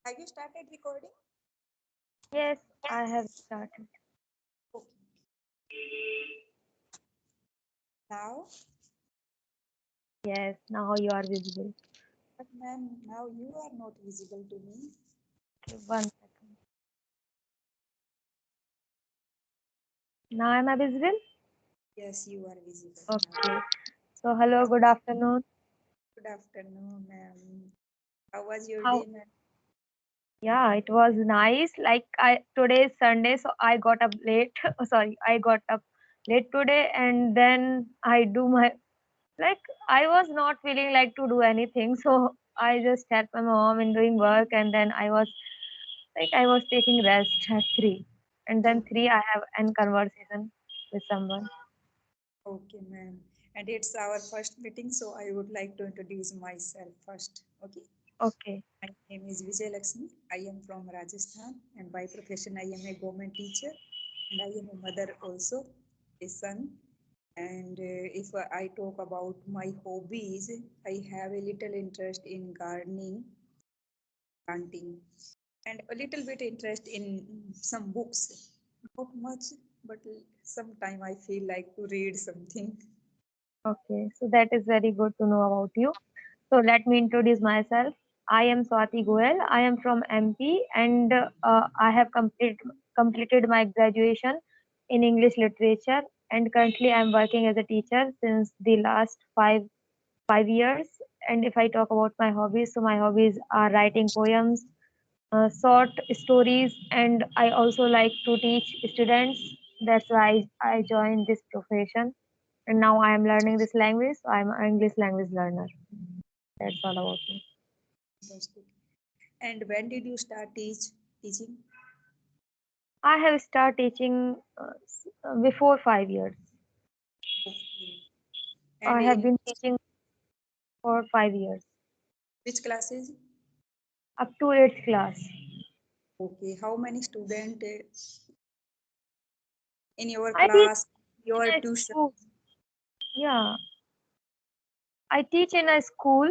Have you started recording? Yes, I have started. Okay. Now, Yes, now you are visible. but ma'am, now you are not visible to me. Okay, 1 second. Now am I visible? Yes, you are visible now. Okay. So hello, How good was afternoon. good afternoon, ma'am. How was your How? day, ma'am? Yeah, it was nice. Like I today is Sunday, so I got up late. Sorry, I got up late today, and then I do my like I was not feeling like to do anything, so I just helped my mom in doing work, and then I was taking rest at 3, and then Oh, 3 I have an conversation with someone. okay, ma'am. And it's our first meeting, so I would like to introduce myself first. Okay. Okay. My name is Vijay Laxmi. I am from Rajasthan, and by profession, I am a government teacher, and I am a mother also, a son. And if I talk about my hobbies, I have a little interest in gardening, planting, and a little bit interest in some books. Not much, but sometime I feel like to read something. Okay, so that is very good to know about you. So let me introduce myself. I am Swati Goel. I am from MP and I have completed my graduation in English literature, and currently I am working as a teacher since the last five years. And if I talk about my hobbies, so my hobbies are writing poems, short stories, and I also like to teach students. That's why I joined this profession, and now I am learning this language. So I'm an English language learner. That's all about me. Fantastic. And when did you start teaching? I have started teaching before 5 years. Okay. And I have in been teaching for 5 years, which classes? up to 8th class. Okay. How many students in your I teach class, your in a tuition? school. Yeah, I teach in a school,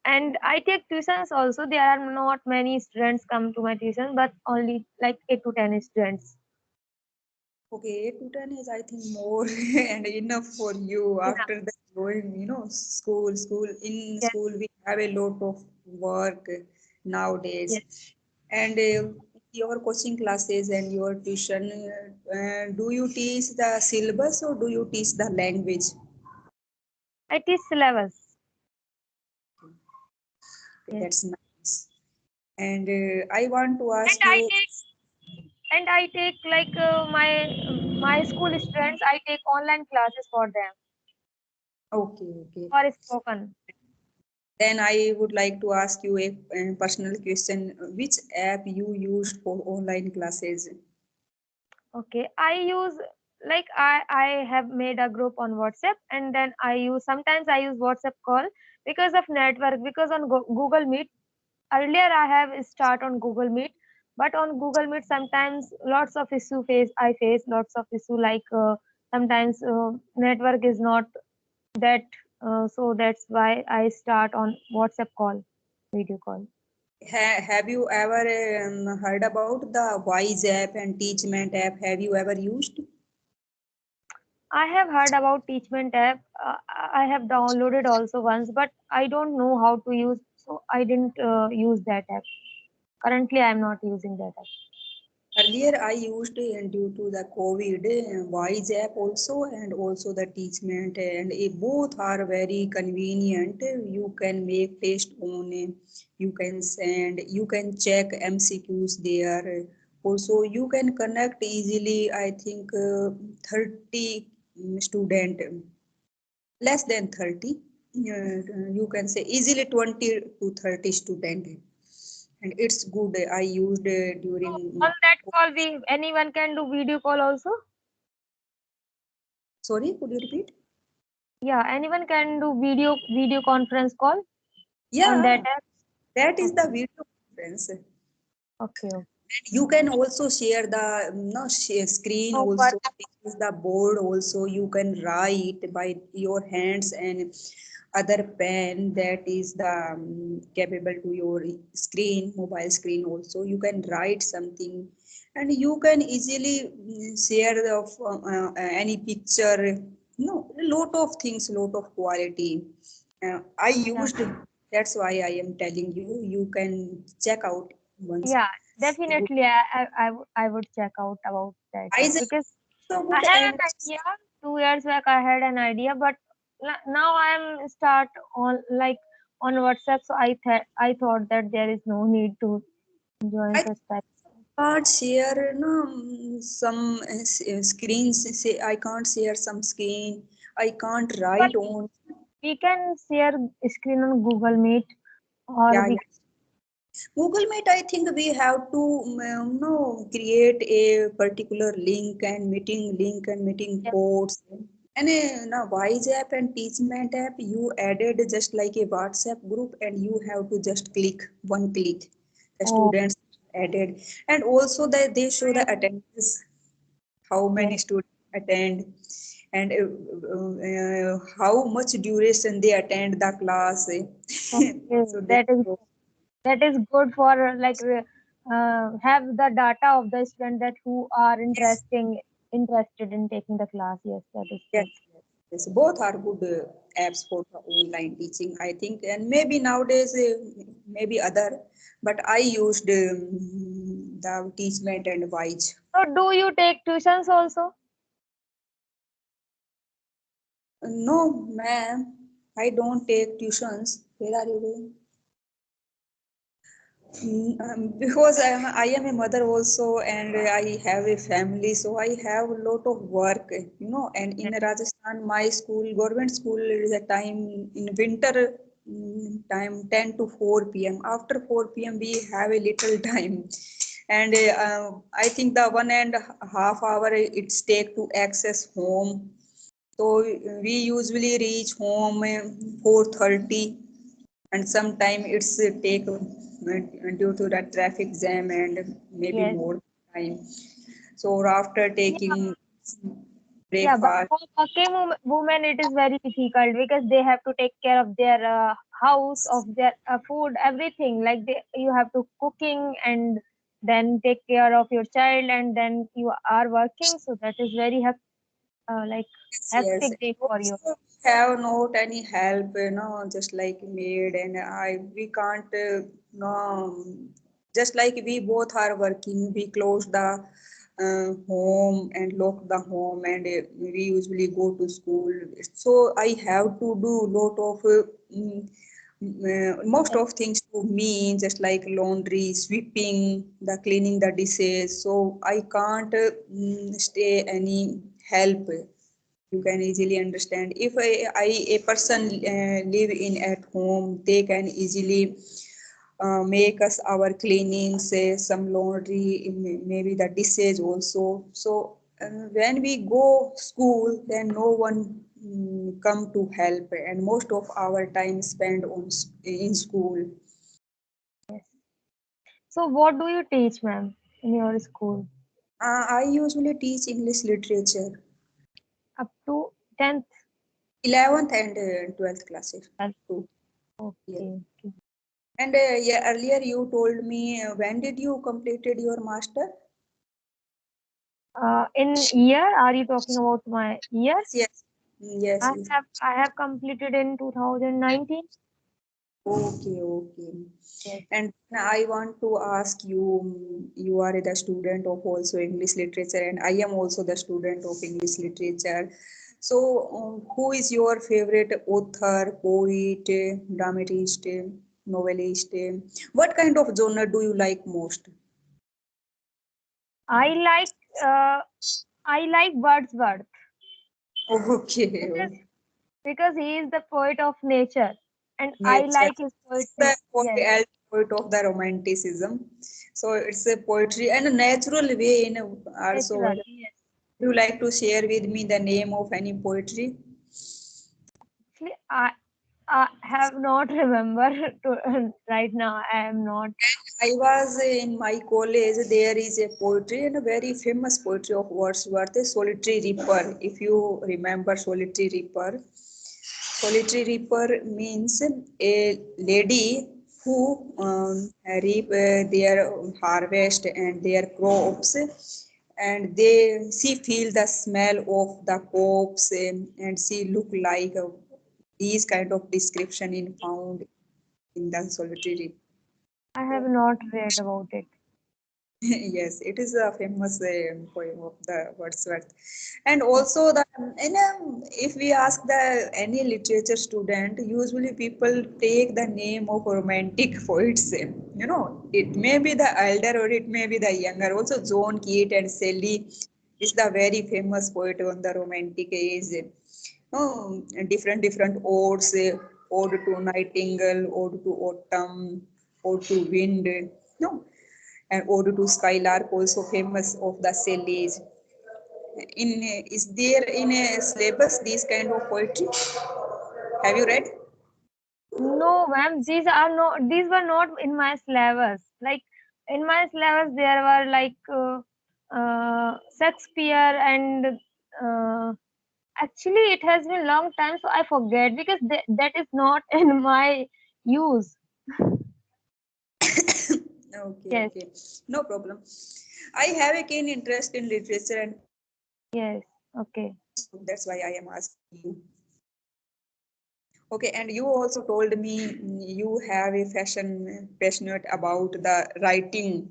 and I take tuitions also. There are not many students come to my tuition, but only like 8 to 10 students. Okay, 8 to 10 is I think more and enough for you Yeah. after the going, school. In Yes. school, we have a lot of work nowadays. Yes. And your coaching classes and your tuition, do you teach the syllabus or do you teach the language? I teach syllabus. Okay, Yes. that's nice. And I want to And ask I you, take like my school students. I take online classes for them okay, okay. for spoken. Then I would like to ask you a personal question. Which app you used for online classes? Okay, I use I have made a group on WhatsApp, and then I use sometimes I use WhatsApp call because of network, because on Google Meet. Earlier I have start on Google Meet, but on Google Meet sometimes lots of issue face I face lots of issue like sometimes network is not that, so that's why I start on WhatsApp call, video call. Have you ever heard about the Wise app and Teachment app? Have you ever used? I have heard about Teachment app. I have downloaded also once, but I don't know how to use, so I didn't use that app. Currently, I am not using that app. Earlier, I used due to the COVID Wise app also and also the Teachment, and both are very convenient. You can make test on, you can send, you can check MCQs there. Also, you can connect easily. I think 30 student, less than 30. You can say easily 20 to 30 student, and it's good. I used So during. on that call, we anyone can do video call also. Sorry, could you repeat? Yeah, anyone can do video conference call on that Yeah, app. that is the Okay, video conference. okay, okay. You can also share the no, share screen also. Homework. This is the board also. You can write by your hands, and other pen that is the capable to your screen, mobile screen also. You can write something, and you can easily share of any picture. No, a lot of things, lot of quality. I Yeah. used. That's why I am telling you. You can check out once. Yeah, definitely. I would check out about that I just because so I good had and an idea 2 years back. I had an idea, but now I am start on like on WhatsApp. So I thought that there is no need to join I such type. can't share no, some screens. Say I can't share some screen. I can't But write on. we can share screen on Google Meet, or Yeah, we yeah. Google Meet. I think we have to no create a particular link and meeting can. codes. And now Wise app and Teachment app you added just like a WhatsApp group, and you have to just click one click. The Oh, students added, and also that they show the attendance, how many yes. students attend, and how much duration they attend the class. Okay, So they that is show. good for have the data of the student that who are interested in taking the class. Yes, that is Yes, good. yes, yes. Both are good apps for the online teaching, I think. And maybe nowadays, maybe other, but I used the Teachment and Wise. So, do you take tuitions also? No, ma'am, I don't take tuitions. Where are you going? Because I am a mother also, and I have a family, so I have a lot of work, And in Yes. Rajasthan, my school, government school, is a time in winter time 10 to 4 p.m. After 4 p.m., we have a little time, and I think the 1.5 hour it's take to access home. So we usually reach home 4:30, and sometime it's take due to the traffic jam and maybe Yes. more time. So after Yeah. taking Yeah, but breakfast, for working women, it is very difficult because they have to take care of their house, of their food, everything. Like you have to cooking and then take care of your child, and then you are working. So that is very like yes, yes. hectic day for you. Also have not any help, just like maid, and we can't, just like we both are working, we close the home and lock the home, and we usually go to school. So I have to do lot of most Yes, of things to me, just like laundry, sweeping, the cleaning the dishes. So I can't stay any help. You can easily understand if a person live in at home, they can easily make us our cleaning, say some laundry, maybe the dishes also. So when we go school, then no one come to help, and most of our time spent in school. yes. So what do you teach, ma'am, in your school? I usually teach English literature, Up to 10th? 11th and 12th classes too. Yes. Okay. Okay. And yeah, earlier you told me when did you completed your master? In year, are you talking about my year? Yes, yes, yes. I have completed in 2019. Okay, okay. Yes. And I want to ask you, you are the student of also English literature, and I am also the student of English literature. So, who is your favorite author, poet, dramatist, novelist? What kind of genre do you like most? I like uh, I like Wordsworth Okay, because okay. he is the poet of nature, and I Nature. like his It's poetry. the Yes, poet of the romanticism. So it's a poetry and a natural way in also. natural. Would Yes. you like to share with me the name of any poetry? Actually, I have not remember to, right now. I am not. I was in my college. There is a poetry and a very famous poetry of Wordsworth, Solitary Reaper. If you remember Solitary Reaper, Poultry reaper means a lady who reap their harvest and their crops, and she feel the smell of the crops, and she look like these kind of description in found in the solitary reaper. I have not read about it. Yes, it is a famous poem of the Wordsworth. And also the if we ask the any literature student, usually people take the name of romantic poets. You know, it may be the elder or it may be the younger. Also, John Keats and Shelley is the very famous poet on the romantic age. Oh, different odes, ode to nightingale, ode to autumn, ode to wind. No, and Ode to Skylark, also famous of the Shelley's. In is there in a syllabus these kind of poetry? Have you read? No, ma'am, these were not in my syllabus. Like in my syllabus, there were like Shakespeare and actually it has been long time, so I forget because that is not in my use. Okay, Yes, okay, no problem. I have a keen interest in literature and yes, okay. so that's why I am asking you. Okay, and you also told me you have a fashion passionate about the writing.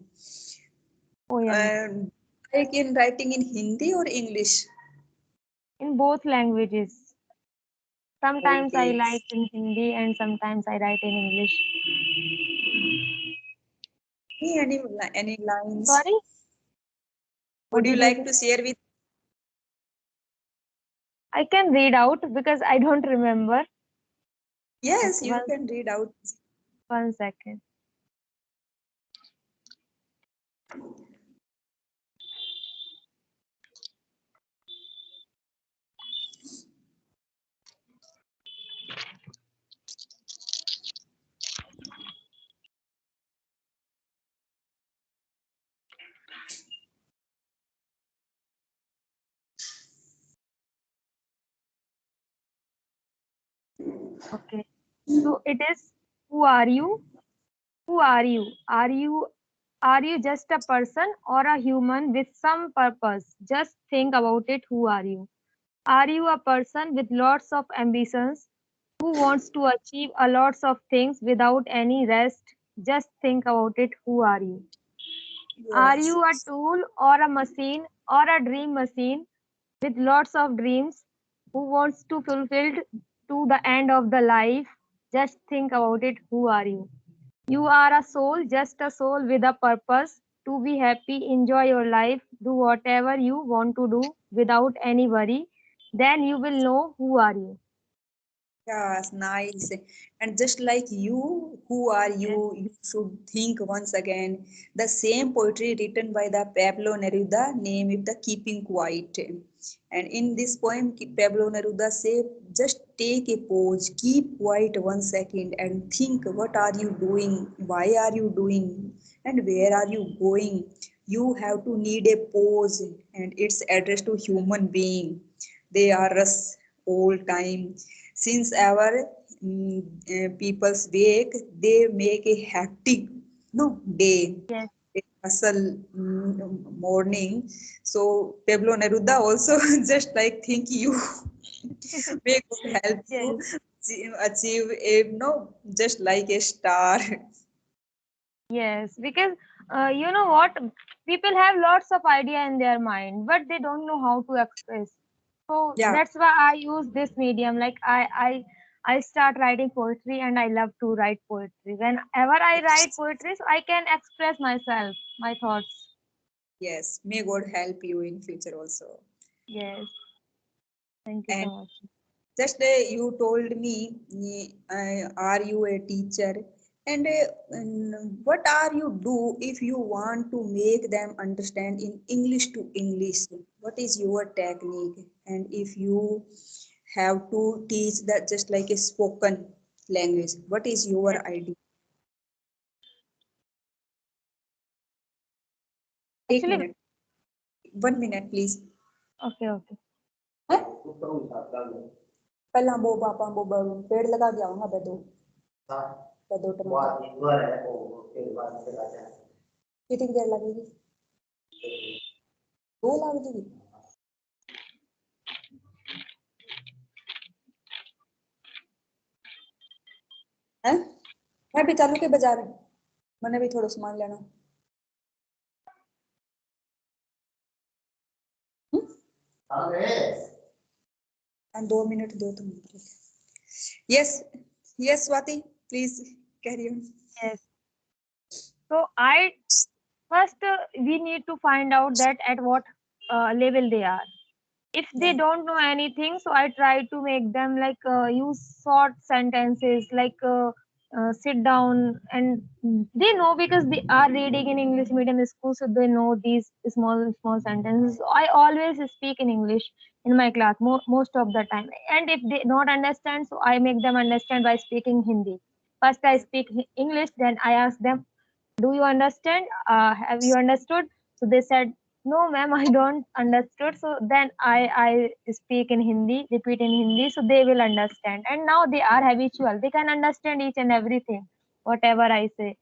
Poems Like in writing in Hindi or English? in both languages. Sometimes I Okay. write in Hindi and sometimes I write in English. Any lines? Sorry, what Would you did you like say? to share with? I can read out because I don't remember. Yes, Okay, you can read out. one second. Okay. So it is, who are you? Who are you? Are you just a person or a human with some purpose? Just think about it. Who are you? Are you a person with lots of ambitions who wants to achieve a lots of things without any rest? Just think about it. Who are you? Are Yes. you a tool or a machine or a dream machine with lots of dreams who wants to fulfill to the end of the life? Just think about it. Who are you? You are a soul, just a soul with a purpose to be happy, enjoy your life, do whatever you want to do without any worry. Then you will know who are you. Yes, nice. And just like you, who are Yes. you? You should think once again. The same poetry written by the Pablo Neruda, name it the Keeping Quiet. And in this poem, Pablo Neruda say, just take a pause, keep quiet 1 second, and think, what are you doing? Why are you doing? And where are you going? You have to need a pause, and it's addressed to human being. They are us all time since our people's wake, they make a hectic no day, Yes. a hustle morning. So Pablo Neruda also just like think you may God help you Yes. achieve a no just like a star. Yes. Because you know what? People have lots of idea in their mind, but they don't know how to express. So Yeah. that's why I use this medium. Like I start writing poetry and I love to write poetry. Whenever I write poetry, so I can express myself, my thoughts. Yes, may God help you in future also. Yes. Thank you And so much. just you told me, are you a teacher? And what are you do if you want to make them understand in English to English? What is your technique? And if you have to teach that just like a spoken language, what is your Yes. idea? Eight Actually, minutes. 1 minute, please. okay, okay. Huh? पहला वो पापा वो पेड़ लगा के आऊंगा बेदो बेदो टमाटर कितनी देर लगेगी 2 लाख जी है मैं भी चालू के बाजार मैंने भी थोड़ा सामान लेना and 2 minutes दो तुम yes yes Swati please carry on Yes. So I first we need to find out that at what level they are. If they yeah don't know anything, so I try to make them like use short sentences like sit down, and they know because they are reading in English medium school, so they know these small sentences. So I always speak in English in my class most of the time, and if they don't understand, so I make them understand by speaking Hindi. First I speak English, then I ask them, do you understand, have you understood? So they said, no ma'am, I don't understood. So then I speak in Hindi, repeat in Hindi, so they will understand, and now they are habitual, they can understand each and everything whatever I say.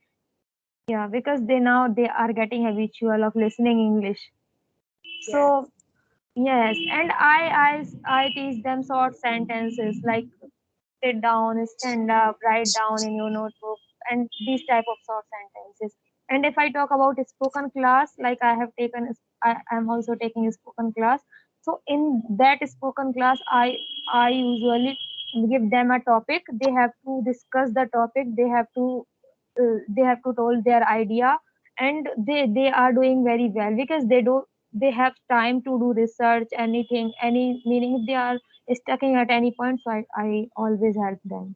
Yeah, because they now they are getting habitual of listening English. So yeah yes, and I teach them short sentences like sit down, stand up, write down in your notebook, and these type of short sentences. And if I talk about spoken class, like I am also taking a spoken class. So in that spoken class, I usually give them a topic. They have to discuss the topic. They have to told their idea, and they are doing very well because they have time to do research anything any meaning if they are stuck at any point, so I always help them.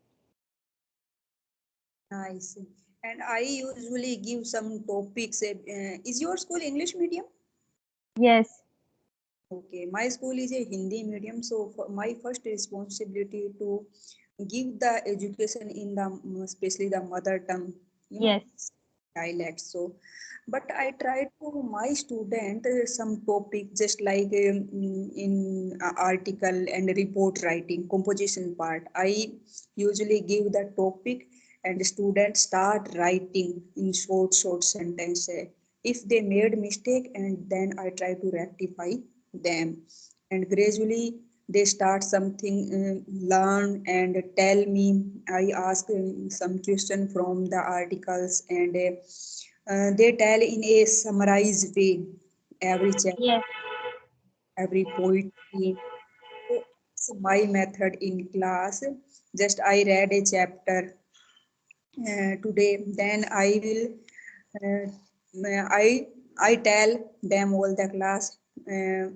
nice and I usually give some topics is your school English medium Yes. okay my school is a Hindi medium so for my first responsibility to give the education in the especially the mother tongue you know Yes. dialect so but I try to my student some topic just like in article and report writing composition part I usually give the topic and students start writing in short sentence if they made mistake and then I try to rectify them and gradually they start something learn and tell me I ask some question from the articles and they tell in a summarized way every chapter Yes. every poetry so it's my method in class just I read a chapter today then I will uh, I I tell them all the class uh,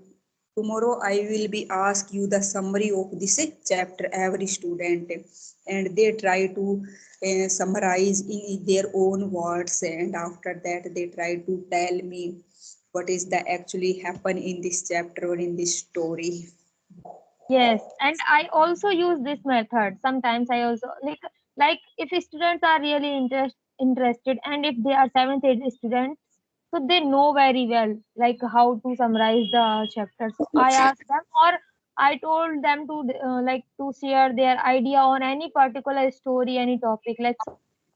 tomorrow I will be ask you the summary of this chapter every student and they try to summarize in their own words and after that they try to tell me what is the actually happen in this chapter or in this story. Yes, and I also use this method. Sometimes I also like if students are really interested, and if they are seventh, eighth students, so they know very well like how to summarize the chapter. So I asked them, or I told them to like to share their idea on any particular story, any topic, like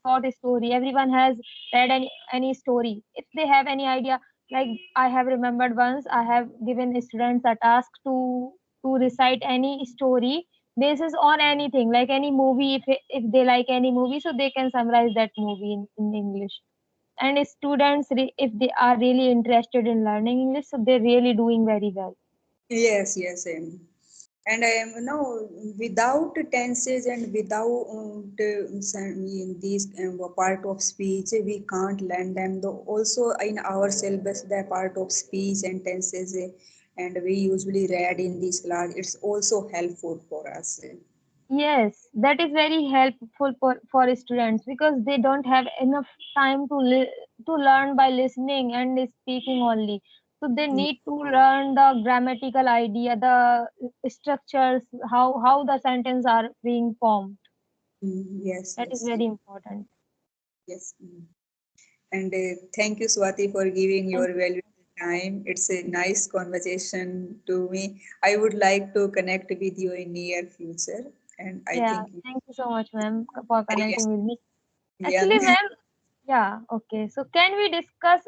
short story. Everyone has read any story. If they have any idea, like I have remembered once, I have given students a task to recite any story basis on anything like any movie if they like any movie, so they can summarize that movie in English. And students if they are really interested in learning English, so they're really doing very well. Yes, yes, and I am no without tenses and without these part of speech we can't learn them though also in our syllabus the part of speech and tenses and we usually read in this class it's also helpful for us. Yes, that is very helpful for students because they don't have enough time to learn by listening and speaking only. So they need to learn the grammatical idea, the structures, how the sentence are being formed. Yes, That is yes, very important. yes. And thank you Swati for giving Thank your you. valuable time. It's a nice conversation to me. I would like to connect with you in near future, and I Yeah, think thank you so much, ma'am, for very connecting with me. young. Actually, ma'am, yeah, okay. So can we discuss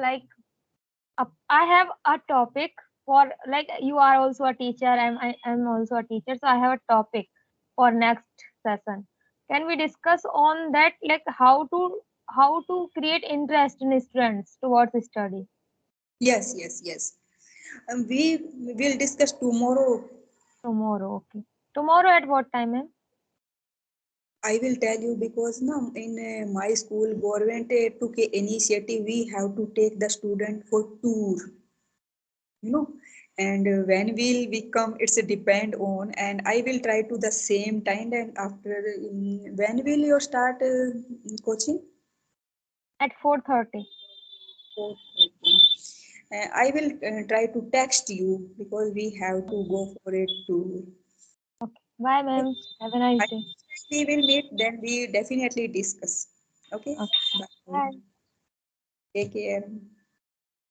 like I have a topic for like you are also a teacher, I'm also a teacher, so I have a topic for next session. Can we discuss on that like how to create interest in students towards study Yes, yes, yes. We will discuss tomorrow. tomorrow? Okay. Tomorrow at what time, ma'am? I will tell you because now in my school, government took a initiative. We have to take the student for tour, you know, and when will we come, it's a depend on. And I will try to the same time. And after, when will you start coaching? At 4:30. 4:30. I will try to text you because we have to go for a tour. Okay. Bye, Okay. ma'am. Have a nice I, day. we will meet, then we definitely discuss. Okay. Okay. Bye. Bye. Take care.